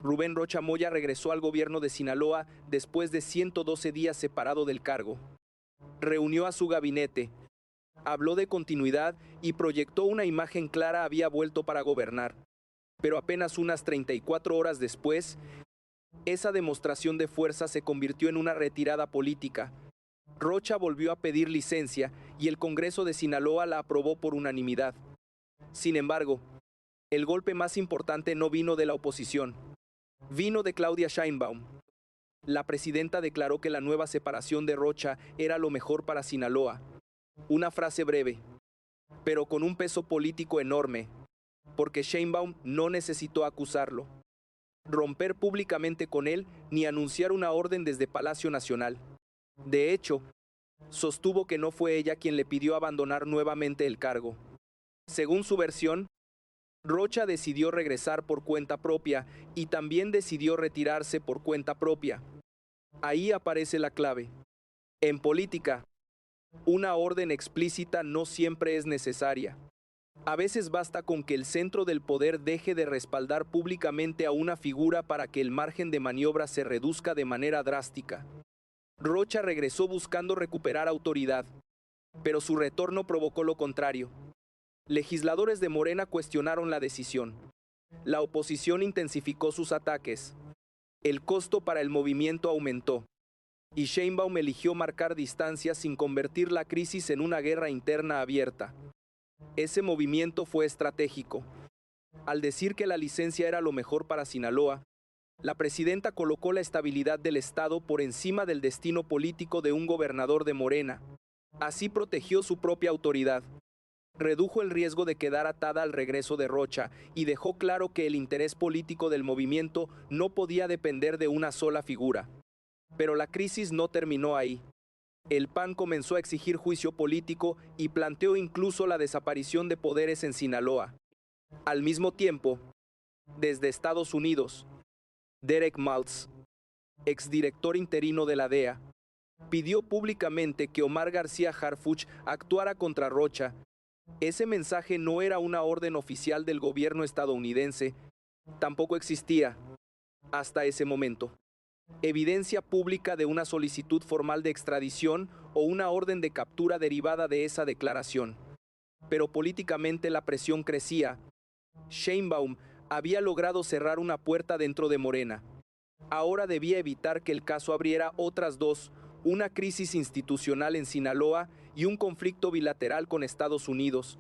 Rubén Rocha Moya regresó al gobierno de Sinaloa después de 112 días separado del cargo. Reunió a su gabinete, habló de continuidad y proyectó una imagen clara: había vuelto para gobernar. Pero apenas unas 34 horas después, esa demostración de fuerza se convirtió en una retirada política. Rocha volvió a pedir licencia y el Congreso de Sinaloa la aprobó por unanimidad. Sin embargo, el golpe más importante no vino de la oposición, vino de Claudia Sheinbaum. La presidenta declaró que la nueva separación de Rocha era lo mejor para Sinaloa. Una frase breve, pero con un peso político enorme, porque Sheinbaum no necesitó acusarlo, romper públicamente con él ni anunciar una orden desde Palacio Nacional. De hecho, sostuvo que no fue ella quien le pidió abandonar nuevamente el cargo. Según su versión, Rocha decidió regresar por cuenta propia y también decidió retirarse por cuenta propia. Ahí aparece la clave. En política, una orden explícita no siempre es necesaria. A veces basta con que el centro del poder deje de respaldar públicamente a una figura para que el margen de maniobra se reduzca de manera drástica. Rocha regresó buscando recuperar autoridad, pero su retorno provocó lo contrario. Legisladores de Morena cuestionaron la decisión. La oposición intensificó sus ataques. El costo para el movimiento aumentó. Y Sheinbaum eligió marcar distancia sin convertir la crisis en una guerra interna abierta. Ese movimiento fue estratégico. Al decir que la licencia era lo mejor para Sinaloa, la presidenta colocó la estabilidad del Estado por encima del destino político de un gobernador de Morena. Así protegió su propia autoridad. Redujo el riesgo de quedar atada al regreso de Rocha y dejó claro que el interés político del movimiento no podía depender de una sola figura. Pero la crisis no terminó ahí. El PAN comenzó a exigir juicio político y planteó incluso la desaparición de poderes en Sinaloa. Al mismo tiempo, desde Estados Unidos, Derek Maltz, exdirector interino de la DEA, pidió públicamente que Omar García Harfuch actuara contra Rocha. Ese mensaje no era una orden oficial del gobierno estadounidense, tampoco existía, hasta ese momento, evidencia pública de una solicitud formal de extradición o una orden de captura derivada de esa declaración. Pero políticamente la presión crecía. Sheinbaum había logrado cerrar una puerta dentro de Morena. Ahora debía evitar que el caso abriera otras dos: una crisis institucional en Sinaloa y un conflicto bilateral con Estados Unidos.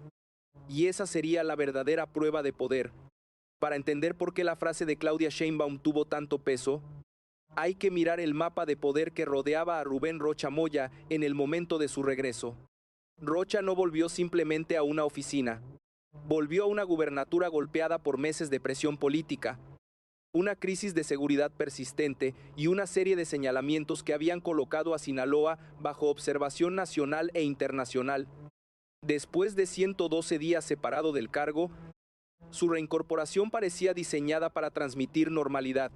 Y esa sería la verdadera prueba de poder. Para entender por qué la frase de Claudia Sheinbaum tuvo tanto peso, hay que mirar el mapa de poder que rodeaba a Rubén Rocha Moya en el momento de su regreso. Rocha no volvió simplemente a una oficina. Volvió a una gubernatura golpeada por meses de presión política, una crisis de seguridad persistente y una serie de señalamientos que habían colocado a Sinaloa bajo observación nacional e internacional. Después de 112 días separado del cargo, su reincorporación parecía diseñada para transmitir normalidad.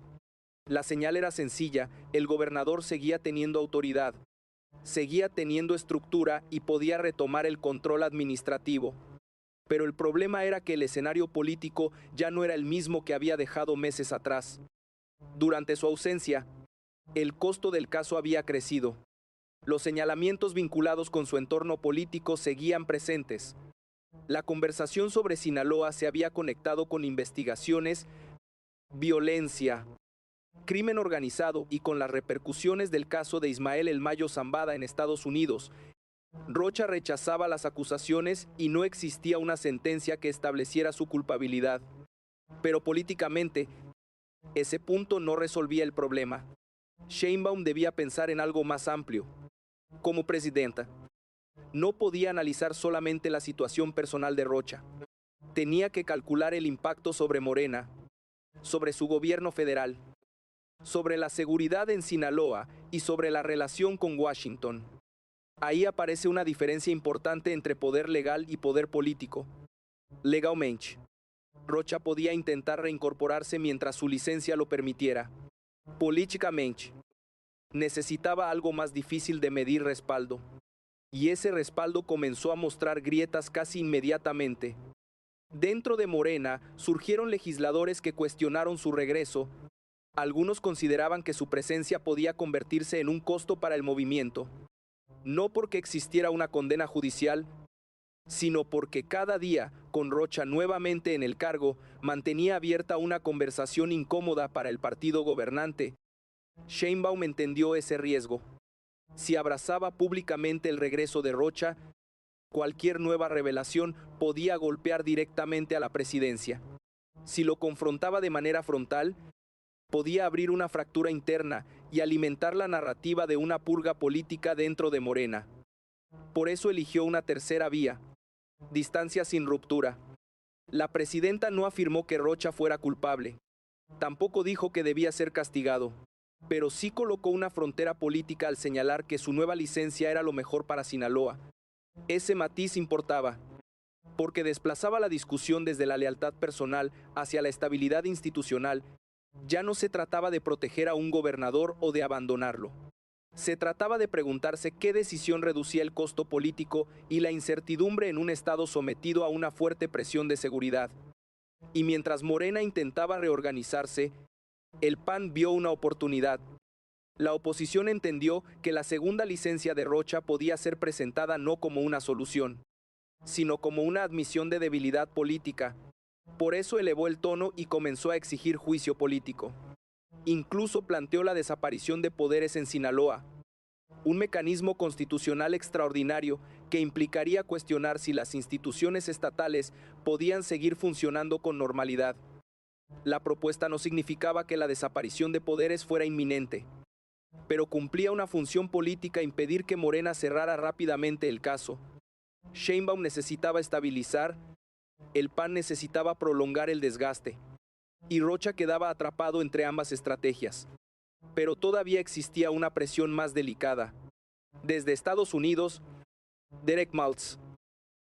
La señal era sencilla: el gobernador seguía teniendo autoridad, seguía teniendo estructura y podía retomar el control administrativo. Pero el problema era que el escenario político ya no era el mismo que había dejado meses atrás. Durante su ausencia, el costo del caso había crecido. Los señalamientos vinculados con su entorno político seguían presentes. La conversación sobre Sinaloa se había conectado con investigaciones, violencia, crimen organizado y con las repercusiones del caso de Ismael El Mayo Zambada en Estados Unidos. Rocha rechazaba las acusaciones y no existía una sentencia que estableciera su culpabilidad. Pero políticamente, ese punto no resolvía el problema. Sheinbaum debía pensar en algo más amplio. Como presidenta, no podía analizar solamente la situación personal de Rocha. Tenía que calcular el impacto sobre Morena, sobre su gobierno federal, sobre la seguridad en Sinaloa y sobre la relación con Washington. Ahí aparece una diferencia importante entre poder legal y poder político. Legalmente, Rocha podía intentar reincorporarse mientras su licencia lo permitiera. Políticamente, necesitaba algo más difícil de medir: respaldo. Y ese respaldo comenzó a mostrar grietas casi inmediatamente. Dentro de Morena surgieron legisladores que cuestionaron su regreso, Algunos consideraban que su presencia podía convertirse en un costo para el movimiento, no porque existiera una condena judicial, sino porque cada día, con Rocha nuevamente en el cargo, mantenía abierta una conversación incómoda para el partido gobernante. Sheinbaum entendió ese riesgo. Si abrazaba públicamente el regreso de Rocha, cualquier nueva revelación podía golpear directamente a la presidencia. Si lo confrontaba de manera frontal, podía abrir una fractura interna y alimentar la narrativa de una purga política dentro de Morena. Por eso eligió una tercera vía: distancia sin ruptura. La presidenta no afirmó que Rocha fuera culpable. Tampoco dijo que debía ser castigado, pero sí colocó una frontera política al señalar que su nueva licencia era lo mejor para Sinaloa. Ese matiz importaba, porque desplazaba la discusión desde la lealtad personal hacia la estabilidad institucional. Ya no se trataba de proteger a un gobernador o de abandonarlo. Se trataba de preguntarse qué decisión reducía el costo político y la incertidumbre en un estado sometido a una fuerte presión de seguridad. Y mientras Morena intentaba reorganizarse, el PAN vio una oportunidad. La oposición entendió que la segunda licencia de Rocha podía ser presentada no como una solución, sino como una admisión de debilidad política. Por eso elevó el tono y comenzó a exigir juicio político. Incluso planteó la desaparición de poderes en Sinaloa, un mecanismo constitucional extraordinario que implicaría cuestionar si las instituciones estatales podían seguir funcionando con normalidad. La propuesta no significaba que la desaparición de poderes fuera inminente, pero cumplía una función política: impedir que Morena cerrara rápidamente el caso. Sheinbaum necesitaba estabilizar, el PAN necesitaba prolongar el desgaste, y Rocha quedaba atrapado entre ambas estrategias. Pero todavía existía una presión más delicada. Desde Estados Unidos, Derek Maltz,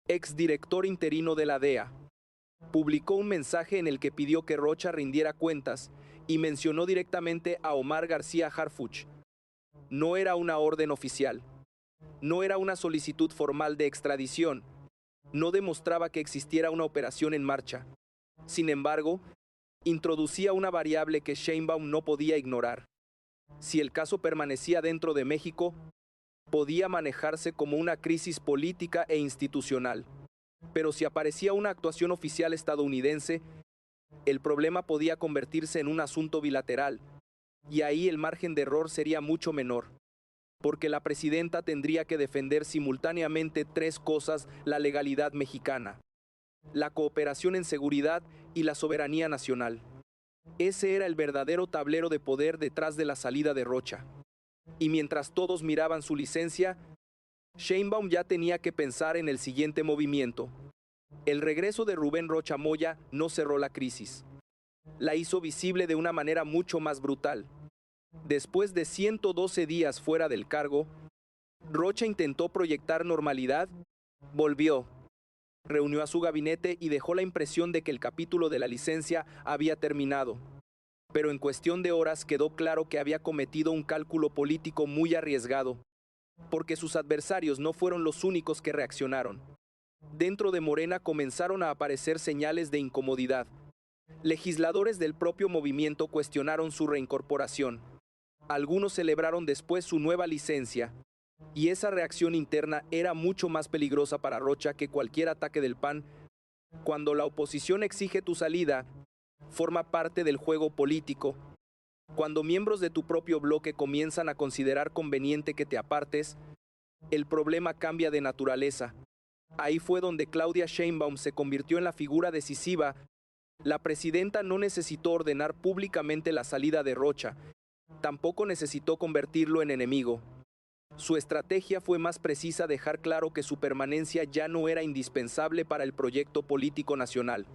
exdirector interino de la DEA, publicó un mensaje en el que pidió que Rocha rindiera cuentas y mencionó directamente a Omar García Harfuch. No era una orden oficial, no era una solicitud formal de extradición, no demostraba que existiera una operación en marcha. Sin embargo, introducía una variable que Sheinbaum no podía ignorar. Si el caso permanecía dentro de México, podía manejarse como una crisis política e institucional. Pero si aparecía una actuación oficial estadounidense, el problema podía convertirse en un asunto bilateral, y ahí el margen de error sería mucho menor, porque la presidenta tendría que defender simultáneamente tres cosas: la legalidad mexicana, la cooperación en seguridad y la soberanía nacional. Ese era el verdadero tablero de poder detrás de la salida de Rocha. Y mientras todos miraban su licencia, Sheinbaum ya tenía que pensar en el siguiente movimiento. El regreso de Rubén Rocha Moya no cerró la crisis. La hizo visible de una manera mucho más brutal. Después de 112 días fuera del cargo, Rocha intentó proyectar normalidad, volvió, reunió a su gabinete y dejó la impresión de que el capítulo de la licencia había terminado. Pero en cuestión de horas quedó claro que había cometido un cálculo político muy arriesgado, porque sus adversarios no fueron los únicos que reaccionaron. Dentro de Morena comenzaron a aparecer señales de incomodidad. Legisladores del propio movimiento cuestionaron su reincorporación. Algunos celebraron después su nueva licencia, y esa reacción interna era mucho más peligrosa para Rocha que cualquier ataque del PAN. Cuando la oposición exige tu salida, forma parte del juego político. Cuando miembros de tu propio bloque comienzan a considerar conveniente que te apartes, el problema cambia de naturaleza. Ahí fue donde Claudia Sheinbaum se convirtió en la figura decisiva. La presidenta no necesitó ordenar públicamente la salida de Rocha, tampoco necesitó convertirlo en enemigo. Su estrategia fue más precisa: dejar claro que su permanencia ya no era indispensable para el proyecto político nacional.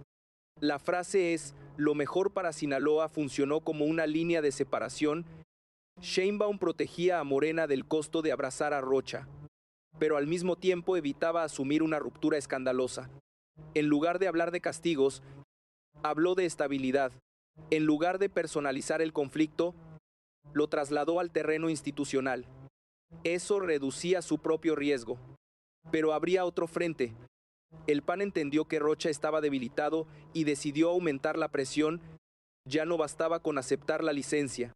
La frase es: lo mejor para Sinaloa funcionó como una línea de separación. Sheinbaum protegía a Morena del costo de abrazar a Rocha, pero al mismo tiempo evitaba asumir una ruptura escandalosa. En lugar de hablar de castigos, habló de estabilidad. En lugar de personalizar el conflicto, lo trasladó al terreno institucional. Eso reducía su propio riesgo. Pero habría otro frente. El PAN entendió que Rocha estaba debilitado y decidió aumentar la presión. Ya no bastaba con aceptar la licencia.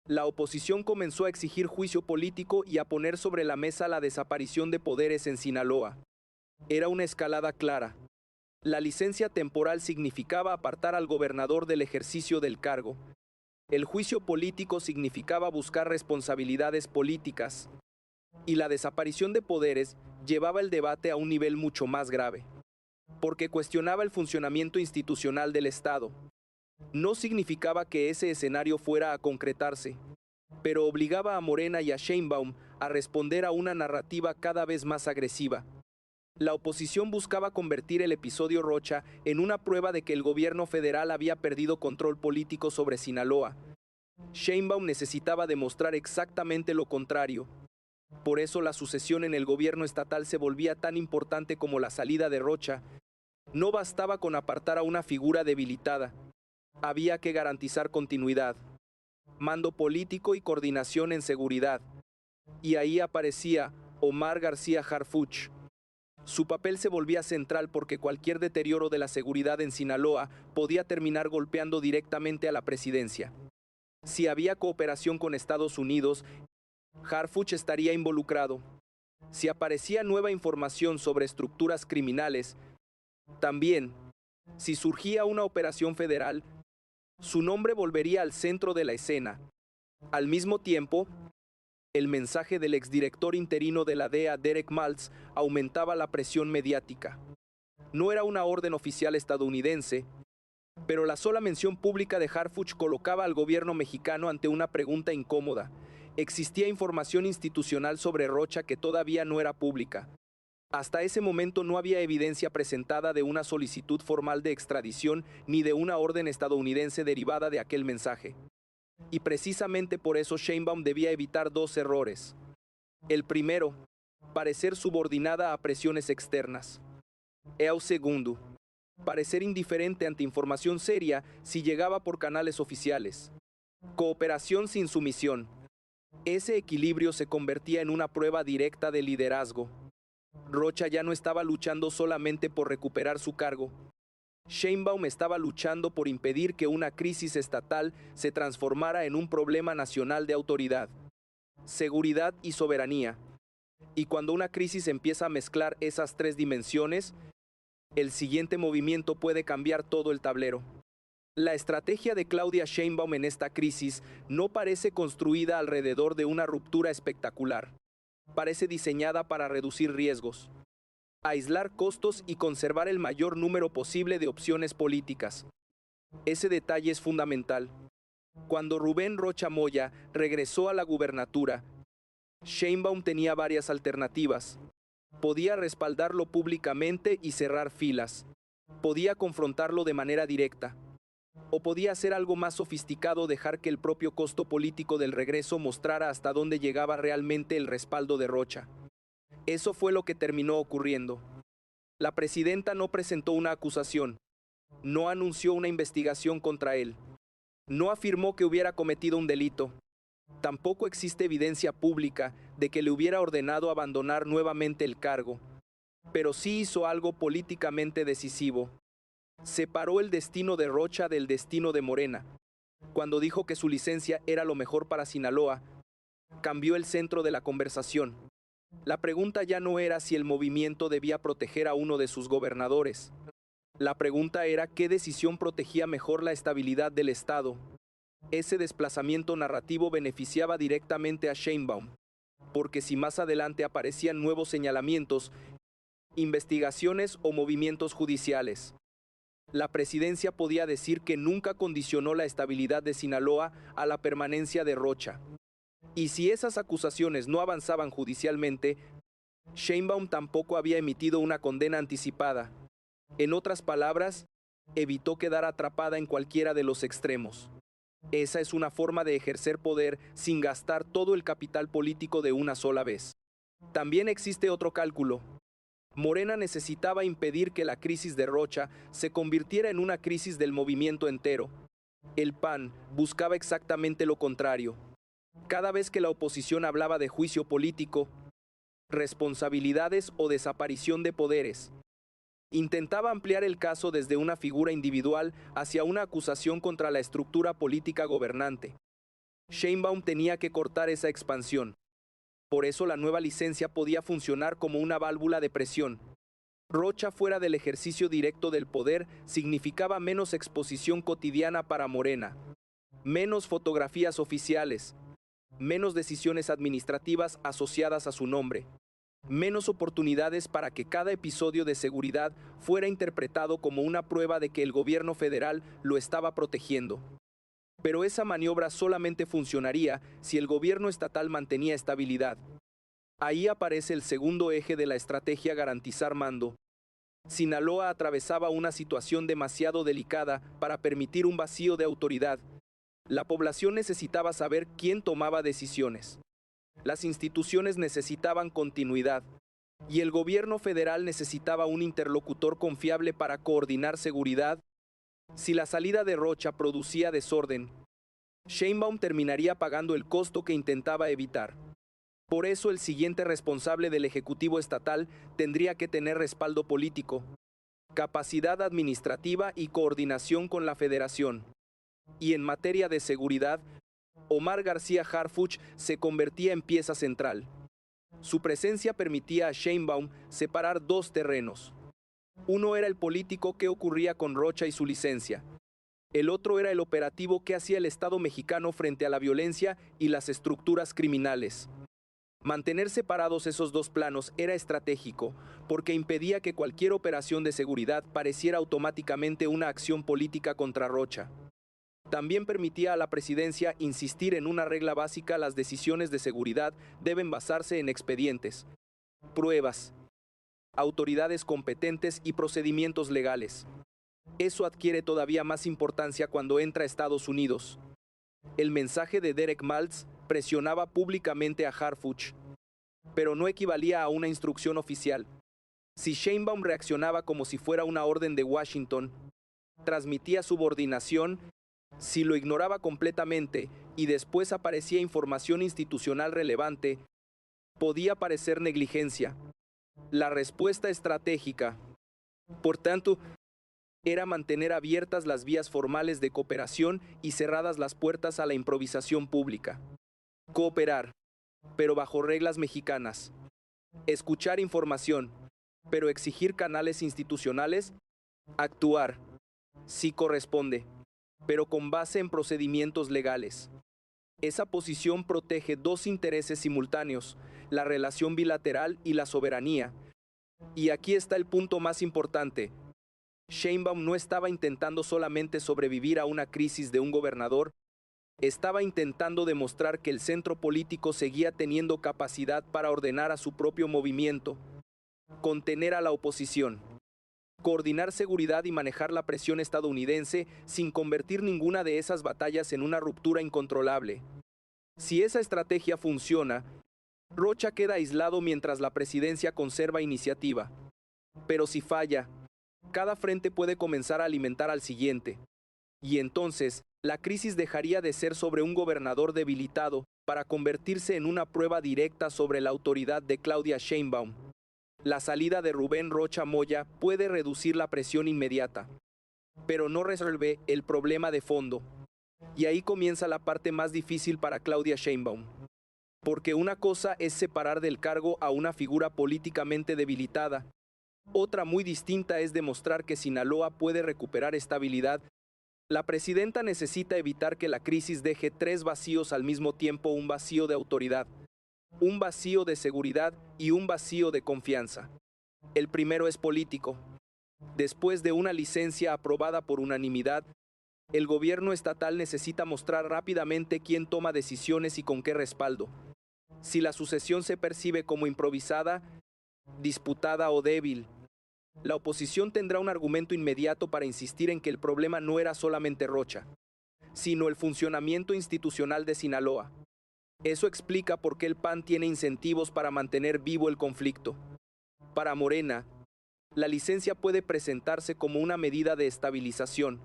La oposición comenzó a exigir juicio político y a poner sobre la mesa la desaparición de poderes en Sinaloa. Era una escalada clara. La licencia temporal significaba apartar al gobernador del ejercicio del cargo. El juicio político significaba buscar responsabilidades políticas. Y la desaparición de poderes llevaba el debate a un nivel mucho más grave, porque cuestionaba el funcionamiento institucional del Estado. No significaba que ese escenario fuera a concretarse, pero obligaba a Morena y a Sheinbaum a responder a una narrativa cada vez más agresiva. La oposición buscaba convertir el episodio Rocha en una prueba de que el gobierno federal había perdido control político sobre Sinaloa. Sheinbaum necesitaba demostrar exactamente lo contrario. Por eso la sucesión en el gobierno estatal se volvía tan importante como la salida de Rocha. No bastaba con apartar a una figura debilitada. Había que garantizar continuidad, mando político y coordinación en seguridad. Y ahí aparecía Omar García Harfuch. Su papel se volvía central porque cualquier deterioro de la seguridad en Sinaloa podía terminar golpeando directamente a la presidencia. Si había cooperación con Estados Unidos, Harfuch estaría involucrado. Si aparecía nueva información sobre estructuras criminales, también. Si surgía una operación federal, su nombre volvería al centro de la escena. Al mismo tiempo, el mensaje del exdirector interino de la DEA, Derek Maltz, aumentaba la presión mediática. No era una orden oficial estadounidense, pero la sola mención pública de Harfuch colocaba al gobierno mexicano ante una pregunta incómoda. Existía información institucional sobre Rocha que todavía no era pública. Hasta ese momento no había evidencia presentada de una solicitud formal de extradición ni de una orden estadounidense derivada de aquel mensaje. Y precisamente por eso Sheinbaum debía evitar dos errores. El primero, parecer subordinada a presiones externas. El segundo, parecer indiferente ante información seria si llegaba por canales oficiales. Cooperación sin sumisión. Ese equilibrio se convertía en una prueba directa de liderazgo. Rocha ya no estaba luchando solamente por recuperar su cargo. Sheinbaum estaba luchando por impedir que una crisis estatal se transformara en un problema nacional de autoridad, seguridad y soberanía. Y cuando una crisis empieza a mezclar esas tres dimensiones, el siguiente movimiento puede cambiar todo el tablero. La estrategia de Claudia Sheinbaum en esta crisis no parece construida alrededor de una ruptura espectacular. Parece diseñada para reducir riesgos, aislar costos y conservar el mayor número posible de opciones políticas. Ese detalle es fundamental. Cuando Rubén Rocha Moya regresó a la gubernatura, Sheinbaum tenía varias alternativas. Podía respaldarlo públicamente y cerrar filas. Podía confrontarlo de manera directa. O podía hacer algo más sofisticado, dejar que el propio costo político del regreso mostrara hasta dónde llegaba realmente el respaldo de Rocha. Eso fue lo que terminó ocurriendo. La presidenta no presentó una acusación, no anunció una investigación contra él, no afirmó que hubiera cometido un delito. Tampoco existe evidencia pública de que le hubiera ordenado abandonar nuevamente el cargo, pero sí hizo algo políticamente decisivo. Separó el destino de Rocha del destino de Morena. Cuando dijo que su licencia era lo mejor para Sinaloa, cambió el centro de la conversación. La pregunta ya no era si el movimiento debía proteger a uno de sus gobernadores. La pregunta era qué decisión protegía mejor la estabilidad del Estado. Ese desplazamiento narrativo beneficiaba directamente a Sheinbaum, porque si más adelante aparecían nuevos señalamientos, investigaciones o movimientos judiciales, la presidencia podía decir que nunca condicionó la estabilidad de Sinaloa a la permanencia de Rocha. Y si esas acusaciones no avanzaban judicialmente, Sheinbaum tampoco había emitido una condena anticipada. En otras palabras, evitó quedar atrapada en cualquiera de los extremos. Esa es una forma de ejercer poder sin gastar todo el capital político de una sola vez. También existe otro cálculo. Morena necesitaba impedir que la crisis de Rocha se convirtiera en una crisis del movimiento entero. El PAN buscaba exactamente lo contrario. Cada vez que la oposición hablaba de juicio político, responsabilidades o desaparición de poderes, Intentaba ampliar el caso desde una figura individual hacia una acusación contra la estructura política gobernante. Sheinbaum tenía que cortar esa expansión. Por eso la nueva licencia podía funcionar como una válvula de presión. Rocha fuera del ejercicio directo del poder significaba menos exposición cotidiana para Morena, menos fotografías oficiales, menos decisiones administrativas asociadas a su nombre, menos oportunidades para que cada episodio de seguridad fuera interpretado como una prueba de que el gobierno federal lo estaba protegiendo. Pero esa maniobra solamente funcionaría si el gobierno estatal mantenía estabilidad. Ahí aparece el segundo eje de la estrategia garantizar mando. Sinaloa atravesaba una situación demasiado delicada para permitir un vacío de autoridad. La población necesitaba saber quién tomaba decisiones. Las instituciones necesitaban continuidad. Y el gobierno federal necesitaba un interlocutor confiable para coordinar seguridad. Si la salida de Rocha producía desorden, Sheinbaum terminaría pagando el costo que intentaba evitar. Por eso el siguiente responsable del Ejecutivo Estatal tendría que tener respaldo político, capacidad administrativa y coordinación con la Federación. Y en materia de seguridad, Omar García Harfuch se convertía en pieza central. Su presencia permitía a Sheinbaum separar dos terrenos. Uno era el político, qué ocurría con Rocha y su licencia. El otro era el operativo que hacía el Estado mexicano frente a la violencia y las estructuras criminales. Mantener separados esos dos planos era estratégico, porque impedía que cualquier operación de seguridad pareciera automáticamente una acción política contra Rocha. También permitía a la presidencia insistir en una regla básica: las decisiones de seguridad deben basarse en expedientes, pruebas, autoridades competentes y procedimientos legales. Eso adquiere todavía más importancia cuando entra a Estados Unidos. El mensaje de Derek Maltz presionaba públicamente a Harfuch, pero no equivalía a una instrucción oficial. Si Sheinbaum reaccionaba como si fuera una orden de Washington, transmitía subordinación. Si lo ignoraba completamente y después aparecía información institucional relevante, podía parecer negligencia. La respuesta estratégica, por tanto, era mantener abiertas las vías formales de cooperación y cerradas las puertas a la improvisación pública. Cooperar, pero bajo reglas mexicanas. Escuchar información, pero exigir canales institucionales. Actuar, si corresponde, pero con base en procedimientos legales. Esa posición protege dos intereses simultáneos: la relación bilateral y la soberanía. Y aquí está el punto más importante. Sheinbaum no estaba intentando solamente sobrevivir a una crisis de un gobernador, estaba intentando demostrar que el centro político seguía teniendo capacidad para ordenar a su propio movimiento, contener a la oposición, coordinar seguridad y manejar la presión estadounidense sin convertir ninguna de esas batallas en una ruptura incontrolable. Si esa estrategia funciona, Rocha queda aislado mientras la presidencia conserva iniciativa. Pero si falla, cada frente puede comenzar a alimentar al siguiente. Y entonces, la crisis dejaría de ser sobre un gobernador debilitado para convertirse en una prueba directa sobre la autoridad de Claudia Sheinbaum. La salida de Rubén Rocha Moya puede reducir la presión inmediata, pero no resuelve el problema de fondo. Y ahí comienza la parte más difícil para Claudia Sheinbaum. Porque una cosa es separar del cargo a una figura políticamente debilitada. Otra muy distinta es demostrar que Sinaloa puede recuperar estabilidad. La presidenta necesita evitar que la crisis deje tres vacíos al mismo tiempo: un vacío de autoridad, un vacío de seguridad y un vacío de confianza. El primero es político. Después de una licencia aprobada por unanimidad, el gobierno estatal necesita mostrar rápidamente quién toma decisiones y con qué respaldo. Si la sucesión se percibe como improvisada, disputada o débil, la oposición tendrá un argumento inmediato para insistir en que el problema no era solamente Rocha, sino el funcionamiento institucional de Sinaloa. Eso explica por qué el PAN tiene incentivos para mantener vivo el conflicto. Para Morena, la licencia puede presentarse como una medida de estabilización.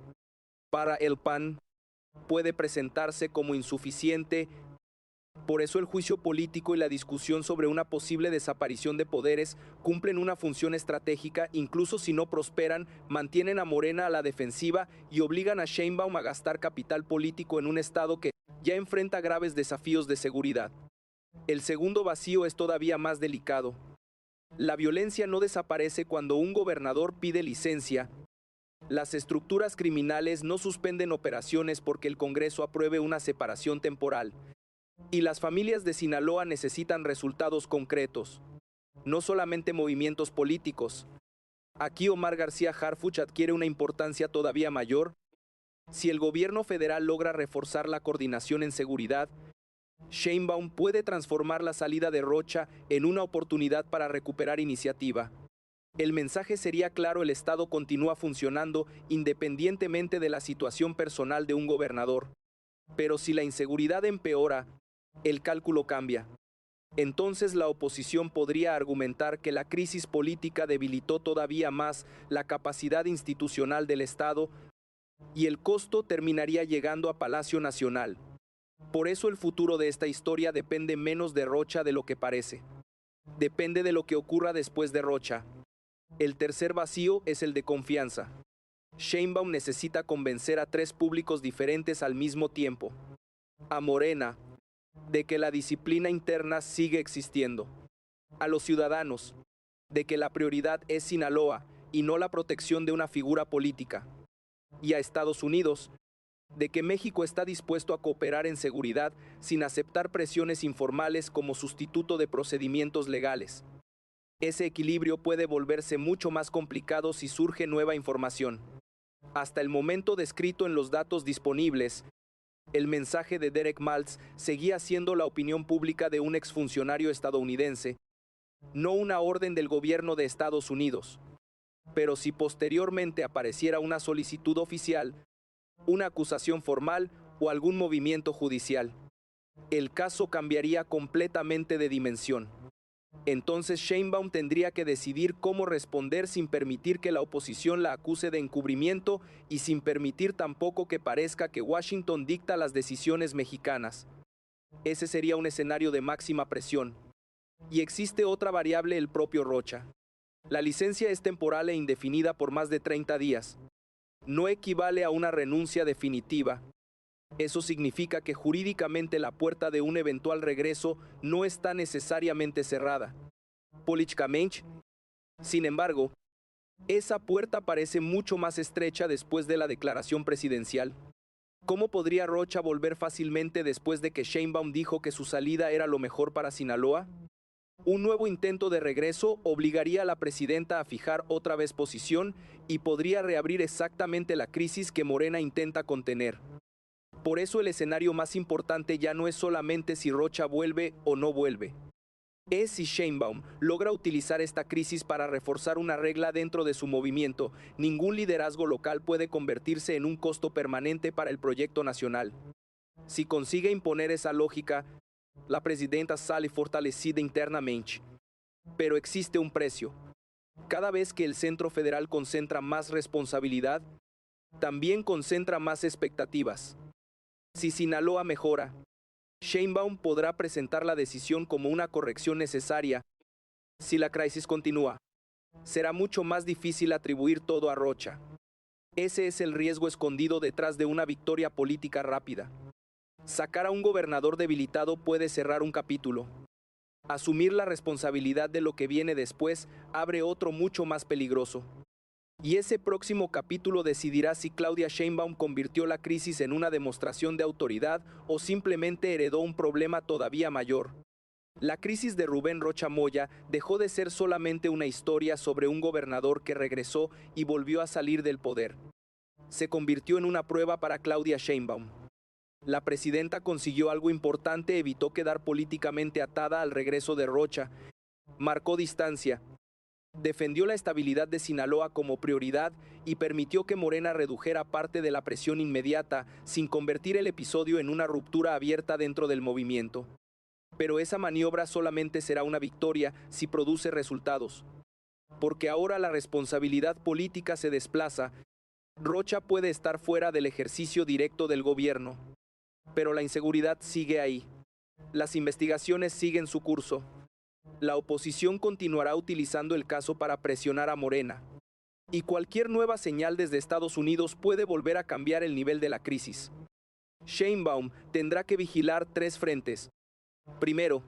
Para el PAN, puede presentarse como insuficiente Por eso el juicio político y la discusión sobre una posible desaparición de poderes cumplen una función estratégica, incluso si no prosperan, mantienen a Morena a la defensiva y obligan a Sheinbaum a gastar capital político en un estado que ya enfrenta graves desafíos de seguridad. El segundo vacío es todavía más delicado. La violencia no desaparece cuando un gobernador pide licencia. Las estructuras criminales no suspenden operaciones porque el Congreso apruebe una separación temporal. Y las familias de Sinaloa necesitan resultados concretos, no solamente movimientos políticos. Aquí Omar García Harfuch adquiere una importancia todavía mayor. Si el gobierno federal logra reforzar la coordinación en seguridad, Sheinbaum puede transformar la salida de Rocha en una oportunidad para recuperar iniciativa. El mensaje sería claro: el Estado continúa funcionando independientemente de la situación personal de un gobernador. Pero si la inseguridad empeora, el cálculo cambia. Entonces la oposición podría argumentar que la crisis política debilitó todavía más la capacidad institucional del Estado y el costo terminaría llegando a Palacio Nacional. Por eso el futuro de esta historia depende menos de Rocha de lo que parece. Depende de lo que ocurra después de Rocha. El tercer vacío es el de confianza. Sheinbaum necesita convencer a tres públicos diferentes al mismo tiempo. A Morena, de que la disciplina interna sigue existiendo. A los ciudadanos, de que la prioridad es Sinaloa y no la protección de una figura política. Y a Estados Unidos, de que México está dispuesto a cooperar en seguridad sin aceptar presiones informales como sustituto de procedimientos legales. Ese equilibrio puede volverse mucho más complicado si surge nueva información. Hasta el momento descrito en los datos disponibles, el mensaje de Derek Maltz seguía siendo la opinión pública de un exfuncionario estadounidense, no una orden del gobierno de Estados Unidos. Pero si posteriormente apareciera una solicitud oficial, una acusación formal o algún movimiento judicial, el caso cambiaría completamente de dimensión. Entonces Sheinbaum tendría que decidir cómo responder sin permitir que la oposición la acuse de encubrimiento y sin permitir tampoco que parezca que Washington dicta las decisiones mexicanas. Ese sería un escenario de máxima presión. Y existe otra variable: el propio Rocha. La licencia es temporal e indefinida por más de 30 días. No equivale a una renuncia definitiva. Eso significa que jurídicamente la puerta de un eventual regreso no está necesariamente cerrada. Políticamente, sin embargo, esa puerta parece mucho más estrecha después de la declaración presidencial. ¿Cómo podría Rocha volver fácilmente después de que Sheinbaum dijo que su salida era lo mejor para Sinaloa? Un nuevo intento de regreso obligaría a la presidenta a fijar otra vez posición y podría reabrir exactamente la crisis que Morena intenta contener. Por eso el escenario más importante ya no es solamente si Rocha vuelve o no vuelve. Es si Sheinbaum logra utilizar esta crisis para reforzar una regla dentro de su movimiento. Ningún liderazgo local puede convertirse en un costo permanente para el proyecto nacional. Si consigue imponer esa lógica, la presidenta sale fortalecida internamente. Pero existe un precio. Cada vez que el Centro Federal concentra más responsabilidad, también concentra más expectativas. Si Sinaloa mejora, Sheinbaum podrá presentar la decisión como una corrección necesaria. Si la crisis continúa, será mucho más difícil atribuir todo a Rocha. Ese es el riesgo escondido detrás de una victoria política rápida. Sacar a un gobernador debilitado puede cerrar un capítulo. Asumir la responsabilidad de lo que viene después abre otro mucho más peligroso. Y ese próximo capítulo decidirá si Claudia Sheinbaum convirtió la crisis en una demostración de autoridad o simplemente heredó un problema todavía mayor. La crisis de Rubén Rocha Moya dejó de ser solamente una historia sobre un gobernador que regresó y volvió a salir del poder. Se convirtió en una prueba para Claudia Sheinbaum. La presidenta consiguió algo importante: evitó quedar políticamente atada al regreso de Rocha. Marcó distancia. Defendió la estabilidad de Sinaloa como prioridad y permitió que Morena redujera parte de la presión inmediata sin convertir el episodio en una ruptura abierta dentro del movimiento. Pero esa maniobra solamente será una victoria si produce resultados. Porque ahora la responsabilidad política se desplaza. Rocha puede estar fuera del ejercicio directo del gobierno, pero la inseguridad sigue ahí. Las investigaciones siguen su curso. La oposición continuará utilizando el caso para presionar a Morena. Y cualquier nueva señal desde Estados Unidos puede volver a cambiar el nivel de la crisis. Sheinbaum tendrá que vigilar 3 frentes. Primero,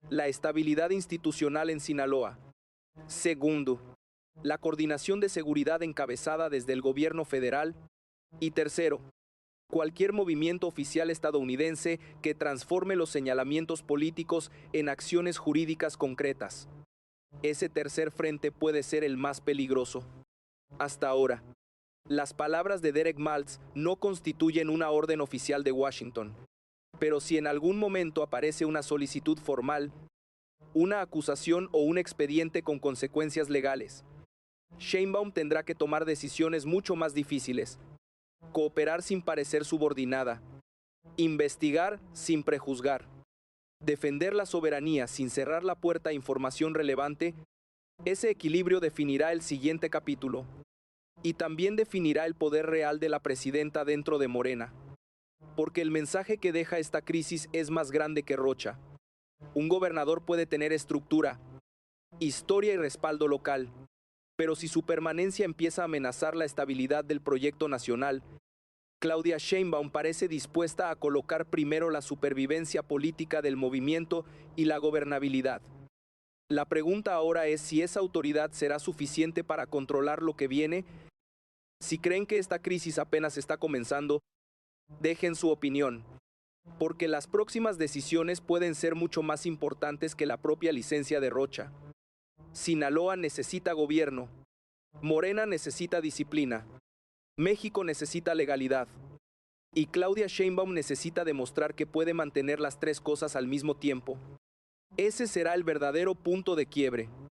la estabilidad institucional en Sinaloa. Segundo, la coordinación de seguridad encabezada desde el gobierno federal. Y tercero, cualquier movimiento oficial estadounidense que transforme los señalamientos políticos en acciones jurídicas concretas. Ese tercer frente puede ser el más peligroso. Hasta ahora, las palabras de Derek Maltz no constituyen una orden oficial de Washington. Pero si en algún momento aparece una solicitud formal, una acusación o un expediente con consecuencias legales, Sheinbaum tendrá que tomar decisiones mucho más difíciles. Cooperar sin parecer subordinada. Investigar sin prejuzgar. Defender la soberanía sin cerrar la puerta a información relevante. Ese equilibrio definirá el siguiente capítulo. Y también definirá el poder real de la presidenta dentro de Morena. Porque el mensaje que deja esta crisis es más grande que Rocha. Un gobernador puede tener estructura, historia y respaldo local, pero si su permanencia empieza a amenazar la estabilidad del proyecto nacional, Claudia Sheinbaum parece dispuesta a colocar primero la supervivencia política del movimiento y la gobernabilidad. La pregunta ahora es si esa autoridad será suficiente para controlar lo que viene. Si creen que esta crisis apenas está comenzando, dejen su opinión, porque las próximas decisiones pueden ser mucho más importantes que la propia licencia de Rocha. Sinaloa necesita gobierno, Morena necesita disciplina, México necesita legalidad, y Claudia Sheinbaum necesita demostrar que puede mantener las 3 cosas al mismo tiempo. Ese será el verdadero punto de quiebre.